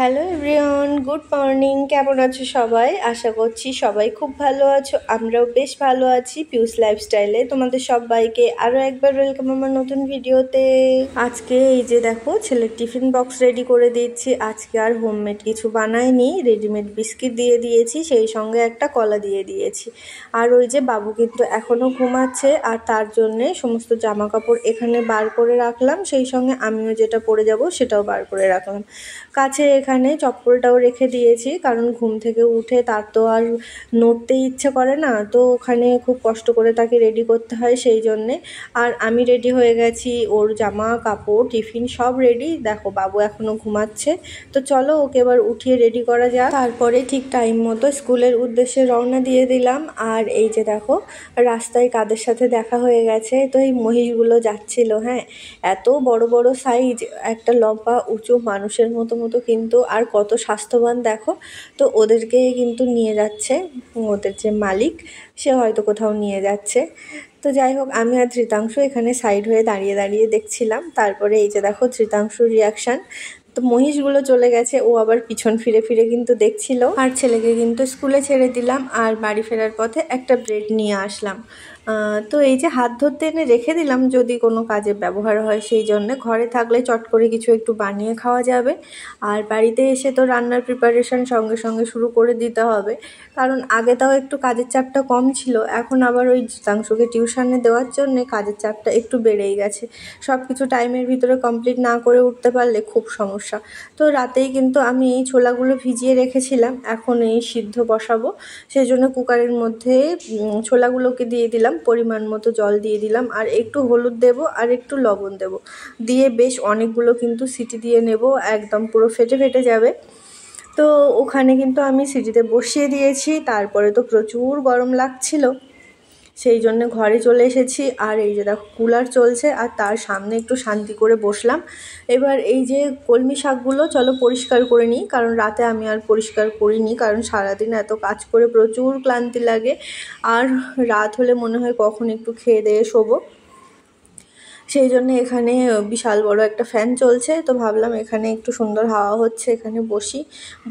Hello everyone, good morning. কেমন আছো সবাই? আশা করছি সবাই খুব ভালো আছো। আমরাও বেশ ভালো আছি। পিউস লাইফস্টাইলে তোমাদের সবাইকে আরও একবার ওয়েলকাম আমার নতুন ভিডিওতে। আজকে এই যে দেখো, ছেলের টিফিন বক্স রেডি করে দিচ্ছি। আজকে আর হোমমেড কিছু বানাইনি, রেডিমেড বিস্কিট দিয়ে দিয়েছি, সেই সঙ্গে একটা কলা দিয়ে দিয়েছি। আর ওই যে বাবু কিন্তু এখনও ঘুমাচ্ছে, আর তার জন্যে সমস্ত জামা কাপড় এখানে বার করে রাখলাম, সেই সঙ্গে আমিও যেটা পরে যাব সেটাও বার করে রাখলাম। কাছে এখানে চপ্পলটাও রেখে দিয়েছি, কারণ ঘুম থেকে উঠে তার তো আর নড়তে ইচ্ছে করে না, তো ওখানে খুব কষ্ট করে তাকে রেডি করতে হয়, সেই জন্যে। আর আমি রেডি হয়ে গেছি, ওর জামা কাপড় টিফিন সব রেডি। দেখো বাবু এখনও ঘুমাচ্ছে, তো চলো ওকে এবার উঠিয়ে রেডি করা যাক। তারপরে ঠিক টাইম মতো স্কুলের উদ্দেশ্যে রওনা দিয়ে দিলাম। আর এই যে দেখো, রাস্তায় কাদের সাথে দেখা হয়ে গেছে, তো এই মহিষগুলো যাচ্ছিল। হ্যাঁ, এত বড় বড় সাইজ, একটা লম্বা উঁচু মানুষের মতো কিন্তু, আর কত স্বাস্থ্যবান দেখো। তো ওদেরকে কিন্তু নিয়ে যাচ্ছে ওদের যে মালিক, সে হয়তো কোথাও নিয়ে যাচ্ছে। তো যাই হোক, আমি আর ধৃতাংশু এখানে সাইড হয়ে দাঁড়িয়ে দাঁড়িয়ে দেখছিলাম। তারপরে এই যে দেখো ধৃতাংশুর রিয়াকশান। তো মহিষগুলো চলে গেছে, ও আবার পিছন ফিরে ফিরে কিন্তু দেখছিল। আর ছেলেকে কিন্তু স্কুলে ছেড়ে দিলাম, আর বাড়ি ফেরার পথে একটা ব্রেড নিয়ে আসলাম। তো এই যে হাত ধরতে এনে রেখে দিলাম, যদি কোনো কাজে ব্যবহার হয়, সেই জন্যে। ঘরে থাকলে চট করে কিছু একটু বানিয়ে খাওয়া যাবে। আর বাড়িতে এসে তো রান্নার প্রিপারেশন সঙ্গে সঙ্গে শুরু করে দিতে হবে, কারণ আগে তাও একটু কাজের চাপটা কম ছিল, এখন আবার ওই জিতাংশুকে টিউশনে দেওয়ার জন্যে কাজের চাপটা একটু বেড়েই গেছে। সব কিছু টাইমের ভিতরে কমপ্লিট না করে উঠতে পারলে খুব সমস্যা। তো রাতেই কিন্তু আমি এই ছোলাগুলো ভিজিয়ে রেখেছিলাম, এখন এই সিদ্ধ বসাবো, সেই জন্য কুকারের মধ্যে ছোলাগুলোকে দিয়ে দিলাম, পরিমাণ মতো জল দিয়ে দিলাম, আর একটু হলুদ দেব আর একটু লবণ দেব, দিয়ে বেশ অনেকগুলো কিন্তু সিটি দিয়ে নেব, একদম পুরো ফেটে ফেটে যাবে। তো ওখানে কিন্তু আমি সিটিতে বসিয়ে দিয়েছি। তারপরে তো প্রচুর গরম লাগছিল, সেই জন্য ঘরে চলে এসেছি। আর এই যে দেখো কুলার চলছে, আর তার সামনে একটু শান্তি করে বসলাম। এবার এই যে কলমি শাকগুলো চলো পরিষ্কার করে নিই, কারণ রাতে আমি আর পরিষ্কার করিনি, কারণ সারাদিন এত কাজ করে প্রচুর ক্লান্তি লাগে, আর রাত হলে মনে হয় কখন একটু খেয়ে দিয়ে শোবো। সেই জন্য এখানে বিশাল বড় একটা ফ্যান চলছে, তো ভাবলাম এখানে একটু সুন্দর হাওয়া হচ্ছে, এখানে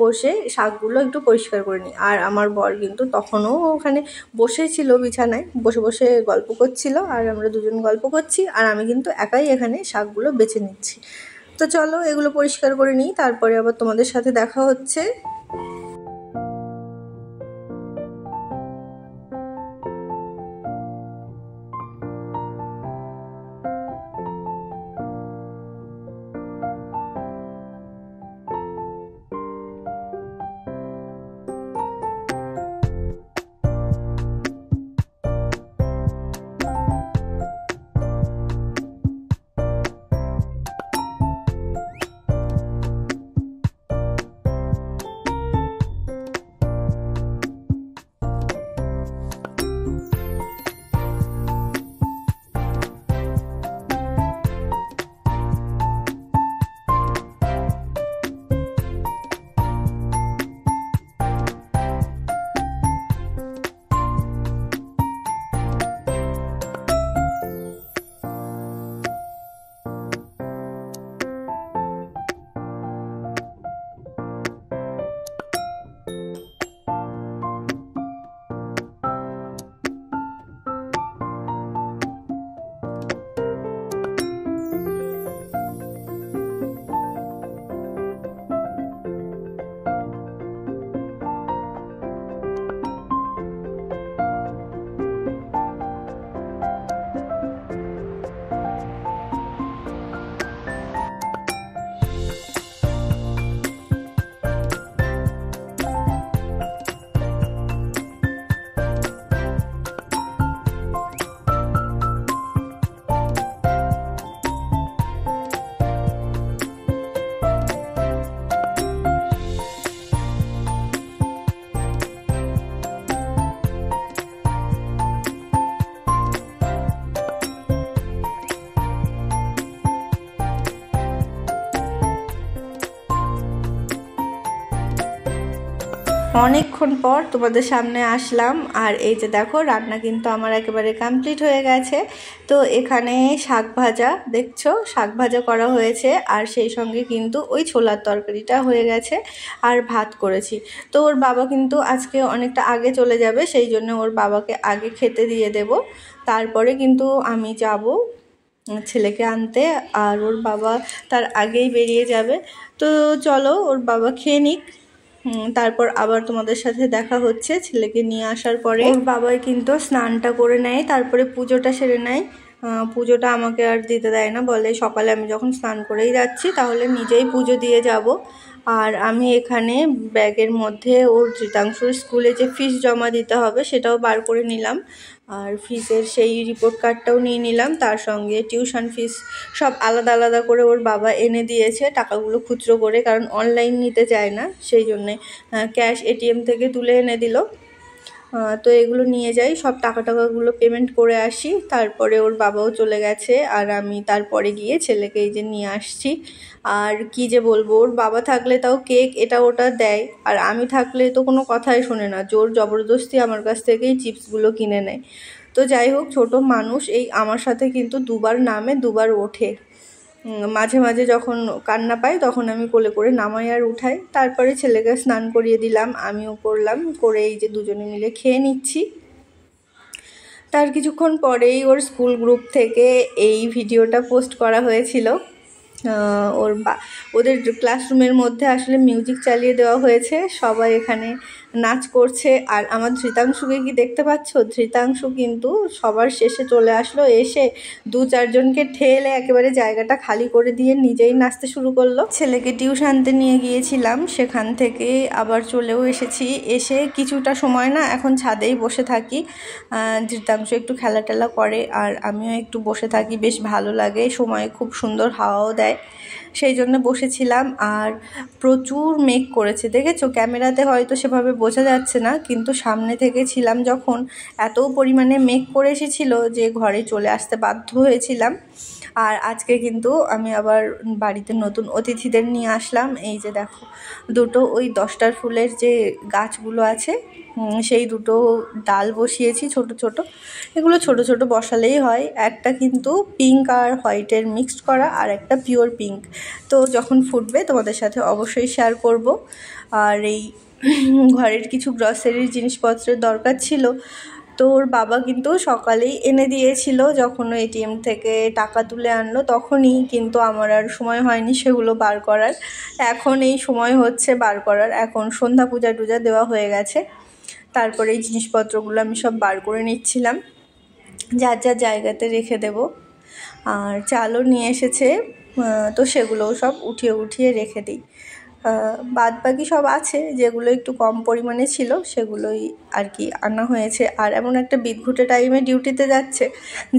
বসে শাকগুলো একটু পরিষ্কার করে নিই। আর আমার বর কিন্তু তখনও ওখানে বসেছিল বিছানায়, বসে বসে গল্প করছিল, আর আমরা দুজন গল্প করছি, আর আমি কিন্তু একাই এখানে শাকগুলো বেছে নিচ্ছি। তো চলো এগুলো পরিষ্কার করে নিই, তারপরে আবার তোমাদের সাথে দেখা হচ্ছে। অনেকক্ষণ পর তোমাদের সামনে আসলাম। আর এই যে দেখো রান্না কিন্তু আমার একেবারে কমপ্লিট হয়ে গেছে। তো এখানে শাক ভাজা দেখছো, শাক ভাজা করা হয়েছে, আর সেই সঙ্গে কিন্তু ওই ছোলার তরকারিটা হয়ে গেছে, আর ভাত করেছি। তো ওর বাবা কিন্তু আজকে অনেকটা আগে চলে যাবে, সেই জন্য ওর বাবাকে আগে খেতে দিয়ে দেব, তারপরে কিন্তু আমি যাব ছেলেকে আনতে। আর ওর বাবা তার আগেই বেরিয়ে যাবে। তো চলো ওর বাবা খেয়ে নিক, তারপর আবার তোমাদের সাথে দেখা হচ্ছে ছেলেকে নিয়ে আসার পরে। ওর বাবাই কিন্তু স্নানটা করে নেয়, তারপরে পুজোটা সেরে নেয়। পুজোটা আমাকে আর দিতে দেয় না, বলে সকালে আমি যখন স্নান করেই যাচ্ছি তাহলে নিজেই পুজো দিয়ে যাব। আর আমি এখানে ব্যাগের মধ্যে ওর ধৃতাংশুর স্কুলে যে ফিস জমা দিতে হবে সেটাও বার করে নিলাম, আর ফিসের সেই রিপোর্ট কার্ডটাও নিয়ে নিলাম, তার সঙ্গে টিউশন ফিস সব আলাদা আলাদা করে ওর বাবা এনে দিয়েছে, টাকাগুলো খুচরো করে, কারণ অনলাইন নিতে চায় না, সেই জন্যে ক্যাশ এটিএম থেকে তুলে এনে দিল। তো এগুলো নিয়ে যাই, সব টাকাগুলো পেমেন্ট করে আসি, তারপরে ওর বাবাও চলে গেছে, আর আমি তারপরে গিয়ে ছেলেকে এই যে নিয়ে আসছি। আর কি যে বলবো, ওর বাবা থাকলে তাও কেক এটা ওটা দেয়, আর আমি থাকলে তো কোনো কথাই শোনে না, জোর জবরদস্তি আমার কাছ থেকেই চিপসগুলো কিনে নেয়। তো যাই হোক, ছোট মানুষ, এই আমার সাথে কিন্তু দুবার নামে দুবার ওঠে। মাঝে মাঝে যখন কান্না পাই তখন আমি কোলে করে নামাই আর উঠাই, তারপরে ছেলেকে স্নান করিয়ে দিলাম, আমিও করলাম, করে এই যে দুজনে মিলে খেয়ে নিচ্ছি। তার কিছুক্ষণ পরেই ওর স্কুল গ্রুপ থেকে এই ভিডিওটা পোস্ট করা হয়েছিল। ওদের ক্লাসরুমের মধ্যে আসলে মিউজিক চালিয়ে দেওয়া হয়েছে, সবাই এখানে নাচ করছে। আর আমার ধৃতাংশুকে কি দেখতে পাচ্ছ? ধৃতাংশু কিন্তু সবার শেষে চলে আসলো, এসে 2-4 জনকে ঠেলে একেবারে জায়গাটা খালি করে দিয়ে নিজেই নাচতে শুরু করলো। ছেলেকে টিউশনতে নিয়ে গিয়েছিলাম, সেখান থেকে আবার চলেও এসেছি, এসে কিছুটা সময় না এখন ছাদেই বসে থাকি। ধৃতাংশু একটু খেলা টেলা করে আর আমিও একটু বসে থাকি, বেশ ভালো লাগে, সময় খুব সুন্দর হাওয়াও দেয়, সেই জন্য বসেছিলাম। আর প্রচুর মেঘ করেছে, দেখেছো? ক্যামেরাতে হয়তো সেভাবে বোঝা যাচ্ছে না, কিন্তু সামনে থেকে ছিলাম যখন, এত পরিমাণে মেঘ করে এসেছিল যে ঘরে চলে আসতে বাধ্য হয়েছিলাম। আর আজকে কিন্তু আমি আবার বাড়িতে নতুন অতিথিদের নিয়ে আসলাম। এই যে দেখো, দুটো ওই 10টার ফুলের যে গাছগুলো আছে, সেই দুটো ডাল বসিয়েছি ছোট ছোট, এগুলো ছোট ছোট বসালেই হয়। একটা কিন্তু পিঙ্ক আর হোয়াইটের মিক্সড করা, আর একটা পিওর পিঙ্ক। তো যখন ফুটবে তোমাদের সাথে অবশ্যই শেয়ার করব। আর এই ঘরের কিছু গ্রসারির জিনিসপত্রের দরকার ছিল, তো ওর বাবা কিন্তু সকালেই এনে দিয়েছিল, যখন এটিএম থেকে টাকা তুলে আনলো তখনই, কিন্তু আমার আর সময় হয়নি সেগুলো বার করার। এখন এই সময় হচ্ছে বার করার, এখন সন্ধ্যা পূজা টুজা দেওয়া হয়ে গেছে, তারপরে এই জিনিসপত্রগুলো আমি সব বার করে নিচ্ছিলাম, যার যার জায়গাতে রেখে দেব। আর চালও নিয়ে এসেছে, তো সেগুলোও সব উঠিয়ে উঠিয়ে রেখে দিই। বাদ বাকি সব আছে, যেগুলো একটু কম পরিমাণে ছিল সেগুলোই আর কি আনা হয়েছে। আর এমন একটা বিদঘুটে টাইমে ডিউটিতে যাচ্ছে,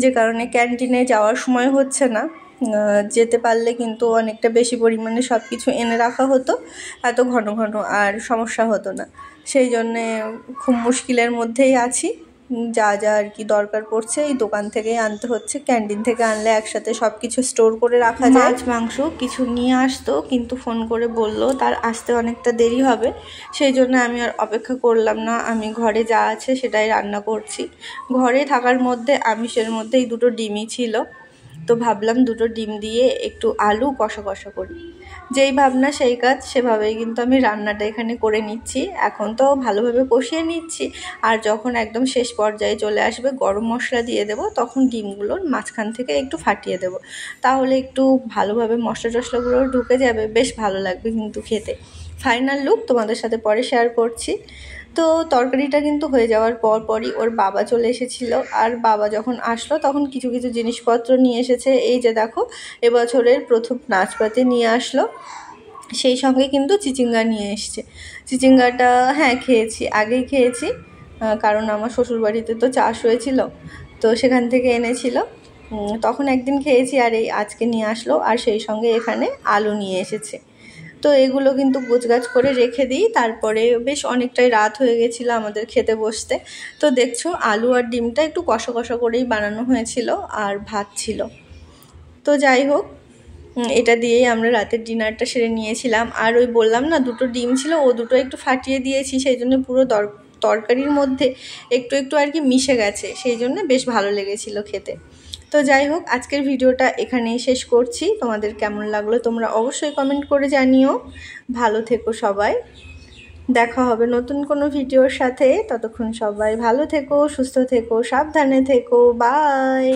যে কারণে ক্যান্টিনে যাওয়ার সময় হচ্ছে না। যেতে পারলে কিন্তু অনেকটা বেশি পরিমাণে সব কিছু এনে রাখা হতো, এত ঘন ঘন আর সমস্যা হতো না, সেই জন্যে খুব মুশকিলের মধ্যেই আছি। যা যা আর কি দরকার পড়ছে এই দোকান থেকেই আনতে হচ্ছে, ক্যান্টিন থেকে আনলে একসাথে সব কিছু স্টোর করে রাখা যায়। মাছ মাংস কিছু নিয়ে আসতো, কিন্তু ফোন করে বলল তার আসতে অনেকটা দেরি হবে, সেই জন্য আমি আর অপেক্ষা করলাম না, আমি ঘরে যা আছে সেটাই রান্না করছি। ঘরে থাকার মধ্যে আমিষের মধ্যে এই দুটো ডিমই ছিল, তো ভাবলাম দুটো ডিম দিয়ে একটু আলু কষা কষা করি। যেই ভাবনা সেই কাজ, সেভাবেই কিন্তু আমি রান্নাটা এখানে করে নিচ্ছি। এখন তো ভালোভাবে কষিয়ে নিচ্ছি, আর যখন একদম শেষ পর্যায়ে চলে আসবে গরম মশলা দিয়ে দেব, তখন ডিমগুলোর মাঝখান থেকে একটু ফাটিয়ে দেব, তাহলে একটু ভালোভাবে মশলা টশলাগুলো ঢুকে যাবে, বেশ ভালো লাগবে কিন্তু খেতে। ফাইনাল লুক তোমাদের সাথে পরে শেয়ার করছি। তো তরকারিটা কিন্তু হয়ে যাওয়ার পরই ওর বাবা চলে এসেছিল, আর বাবা যখন আসলো তখন কিছু কিছু জিনিসপত্র নিয়ে এসেছে। এই যে দেখো, এবছরের প্রথম নাচপাতি নিয়ে আসলো, সেই সঙ্গে কিন্তু চিচিঙ্গা নিয়ে এসছে। চিচিঙ্গাটা হ্যাঁ খেয়েছি, আগেই খেয়েছি, কারণ আমার শ্বশুরবাড়িতে তো চাষ হয়েছিল, তো সেখান থেকে এনেছিল, তখন একদিন খেয়েছি, আর এই আজকে নিয়ে আসলো, আর সেই সঙ্গে এখানে আলু নিয়ে এসেছে। তো এগুলো কিন্তু গোছগাছ করে রেখে দিই, তারপরে বেশ অনেকটাই রাত হয়ে গেছিলো আমাদের খেতে বসতে। তো দেখছো আলু আর ডিমটা একটু কষা কষা করেই বানানো হয়েছিল, আর ভাত ছিল। তো যাই হোক, এটা দিয়েই আমরা রাতের ডিনারটা সেরে নিয়েছিলাম। আর ওই বললাম না দুটো ডিম ছিল, ও দুটো একটু ফাটিয়ে দিয়েছি, সেই জন্য পুরো তরকারির মধ্যে একটু একটু আর কি মিশে গেছে, সেই জন্য বেশ ভালো লেগেছিল খেতে। তো যাই হোক, আজকের ভিডিওটা এখানেই শেষ করছি। তোমাদের কেমন লাগলো তোমরা অবশ্যই কমেন্ট করে জানিও। ভালো থেকো সবাই, দেখা হবে নতুন কোনো ভিডিওর সাথে। ততক্ষণ সবাই ভালো থেকো, সুস্থ থেকো, সাবধানে থেকো, বাই।